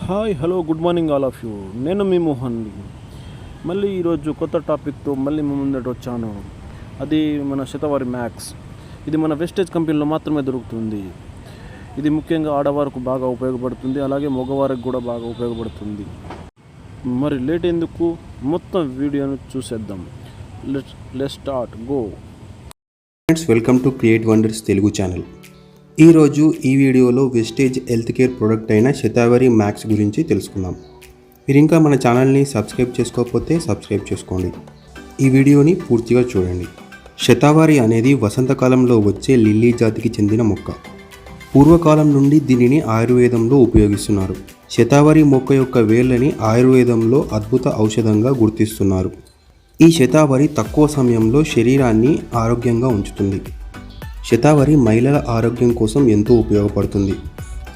Hi hello good morning all of you. నేను మీ మోహన్. మళ్ళీ ఈరోజు కొత్త టాపిక్తో మళ్ళీ మీ ముందట వచ్చాను. అది మన శతవారి మ్యాక్స్. ఇది మన వెస్టేజ్ కంపెనీలో మాత్రమే దొరుకుతుంది. ఇది ముఖ్యంగా ఆడవారికి బాగా ఉపయోగపడుతుంది, అలాగే మగవారికి కూడా బాగా ఉపయోగపడుతుంది. మరి లేట్ ఎందుకు, మొత్తం వీడియోను చూసేద్దాం. Let's start go. Friends, welcome to create wonders Telugu channel. ఈరోజు ఈ వీడియోలో వెస్టేజ్ హెల్త్ కేర్ ప్రోడక్ట్ అయిన శతావరి మ్యాక్స్ గురించి తెలుసుకుందాం. మీరు ఇంకా మన ఛానల్ని సబ్స్క్రైబ్ చేసుకోకపోతే సబ్స్క్రైబ్ చేసుకోండి. ఈ వీడియోని పూర్తిగా చూడండి. శతావరి అనేది వసంతకాలంలో వచ్చే లిల్లీ జాతికి చెందిన మొక్క. పూర్వకాలం నుండి దీనిని ఆయుర్వేదంలో ఉపయోగిస్తున్నారు. శతావరి మొక్క యొక్క వేళ్ళని ఆయుర్వేదంలో అద్భుత ఔషధంగా గుర్తిస్తున్నారు. ఈ శతావరి తక్కువ సమయంలో శరీరాన్ని ఆరోగ్యంగా ఉంచుతుంది. శతావరి మహిళల ఆరోగ్యం కోసం ఎంతో ఉపయోగపడుతుంది.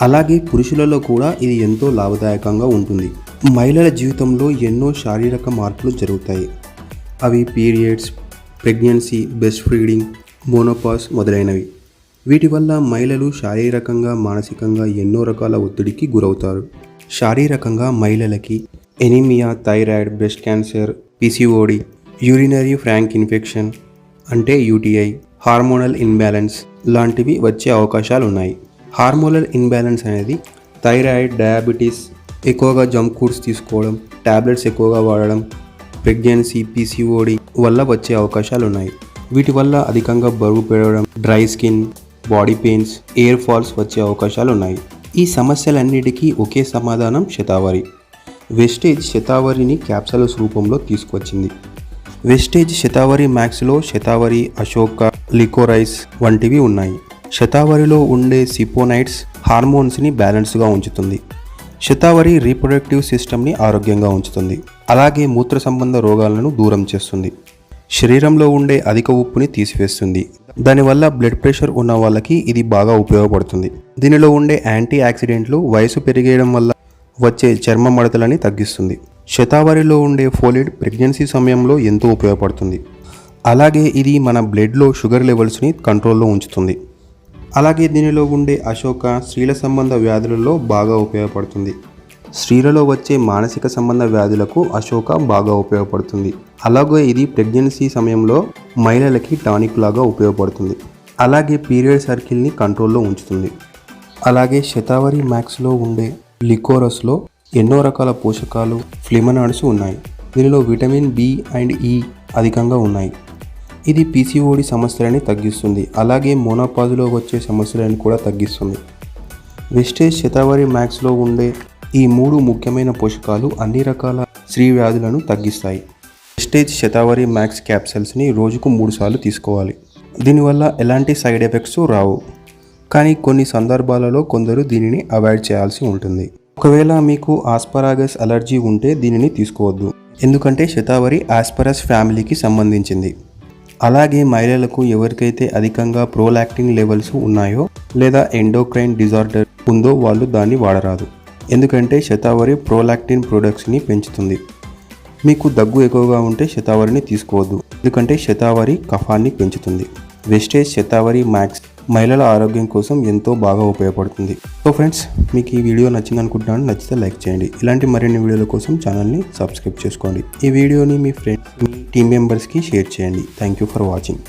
అలాగే పురుషులలో కూడా ఇది ఎంతో లాభదాయకంగా ఉంటుంది. మహిళల జీవితంలో ఎన్నో శారీరక మార్పులు జరుగుతాయి. అవి periods, pregnancy, breast feeding, menopause మొదలైనవి. వీటి వల్ల మహిళలు శారీరకంగా, మానసికంగా ఎన్నో రకాల ఒత్తిడికి గురవుతారు. శారీరకంగా మహిళలకి anaemia, thyroid, breast cancer, PCOD, urinary ఫ్రాంక్ ఇన్ఫెక్షన్ అంటే యూటీఐ, హార్మోనల్ ఇన్బ్యాలెన్స్ లాంటివి వచ్చే అవకాశాలు ఉన్నాయి. హార్మోనల్ ఇన్బ్యాలెన్స్ అనేది థైరాయిడ్, డయాబెటీస్, ఎక్కువగా జంక్ ఫుడ్స్ తీసుకోవడం, టాబ్లెట్స్ ఎక్కువగా వాడడం, ప్రెగ్నెన్సీ, పిసిఓడి వల్ల వచ్చే అవకాశాలు ఉన్నాయి. వీటి వల్ల అధికంగా బరువు పెరగడం, dry skin, body pains, hair falls వచ్చే అవకాశాలు ఉన్నాయి. ఈ సమస్యలన్నిటికీ ఒకే సమాధానం శతావరి. వెస్టేజ్ శతావరిని క్యాప్సూల్స్ రూపంలో తీసుకొచ్చింది. వెస్టేజ్ శతావరి మ్యాక్స్లో శతావరి, అశోక, లికోరైస్ వంటివి ఉన్నాయి. శతావరిలో ఉండే సిపోనైట్స్ హార్మోన్స్ని బ్యాలెన్స్గా ఉంచుతుంది. శతావరి రీప్రొడక్టివ్ సిస్టమ్ని ఆరోగ్యంగా ఉంచుతుంది. అలాగే మూత్ర సంబంధ రోగాలను దూరం చేస్తుంది. శరీరంలో ఉండే అధిక ఉప్పుని తీసివేస్తుంది. దానివల్ల బ్లడ్ ప్రెషర్ ఉన్న వాళ్ళకి ఇది బాగా ఉపయోగపడుతుంది. దీనిలో ఉండే యాంటీ ఆక్సిడెంట్లు వయసు పెరిగేయడం వల్ల వచ్చే చర్మ మడతలని తగ్గిస్తుంది. శతావరిలో ఉండే ఫోలేట్ ప్రెగ్నెన్సీ సమయంలో ఎంతో ఉపయోగపడుతుంది. అలాగే ఇది మన బ్లడ్లో షుగర్ లెవెల్స్ని కంట్రోల్లో ఉంచుతుంది. అలాగే దీనిలో ఉండే అశోక స్త్రీల సంబంధ వ్యాధులలో బాగా ఉపయోగపడుతుంది. స్త్రీలలో వచ్చే మానసిక సంబంధ వ్యాధులకు అశోక బాగా ఉపయోగపడుతుంది. అలాగే ఇది ప్రెగ్నెన్సీ సమయంలో మహిళలకి టానిక్ లాగా ఉపయోగపడుతుంది. అలాగే పీరియడ్ సర్కిల్ని కంట్రోల్లో ఉంచుతుంది. అలాగే శతావరి మ్యాక్స్లో ఉండే లికోరస్లో ఎన్నో రకాల పోషకాలు, ఫ్లేవనాయిడ్స్ ఉన్నాయి. దీనిలో విటమిన్ బి అండ్ ఇ అధికంగా ఉన్నాయి. ఇది పిసిఓడి సమస్యలని తగ్గిస్తుంది. అలాగే మోనోపాజ్లో వచ్చే సమస్యలను కూడా తగ్గిస్తుంది. వెస్టేజ్ శతావరి మ్యాక్స్లో ఉండే ఈ 3 ముఖ్యమైన పోషకాలు అన్ని రకాల స్త్రీ వ్యాధులను తగ్గిస్తాయి. వెస్టేజ్ శతావరి మ్యాక్స్ క్యాప్సూల్స్ని రోజుకు 3 సార్లు తీసుకోవాలి. దీనివల్ల ఎలాంటి సైడ్ ఎఫెక్ట్స్ రావు. కానీ కొన్ని సందర్భాలలో కొందరు దీనిని అవాయిడ్ చేయాల్సి ఉంటుంది. ఒకవేళ మీకు ఆస్పరాగస్ అలర్జీ ఉంటే దీనిని తీసుకోవద్దు, ఎందుకంటే శతావరి ఆస్పరస్ ఫ్యామిలీకి సంబంధించింది. అలాగే మహిళలకు ఎవరికైతే అధికంగా ప్రోలాక్టిన్ లెవెల్స్ ఉన్నాయో లేదా ఎండోక్రైన్ డిజార్డర్ ఉందో వాళ్ళు దాన్ని వాడరాదు, ఎందుకంటే శతావరి ప్రోలాక్టిన్ ప్రొడక్ట్స్ని పెంచుతుంది. మీకు దగ్గు ఎక్కువగా ఉంటే శతావరిని తీసుకోవద్దు, ఎందుకంటే శతావరి కఫాన్ని పెంచుతుంది. వెస్టేజ్ శతావరి మ్యాక్స్ మహిళల ఆరోగ్యం కోసం ఎంతో బాగా ఉపయోగపడుతుంది. సో ఫ్రెండ్స్, మీకు ఈ వీడియో నచ్చింది అనుకుంటున్నాను. నచ్చితే లైక్ చేయండి. ఇలాంటి మరిన్ని వీడియోల కోసం ఛానల్ని సబ్స్క్రైబ్ చేసుకోండి. ఈ వీడియోని మీ ఫ్రెండ్స్, మీ టీమ్ మెంబర్స్కి షేర్ చేయండి. Thank you for watching.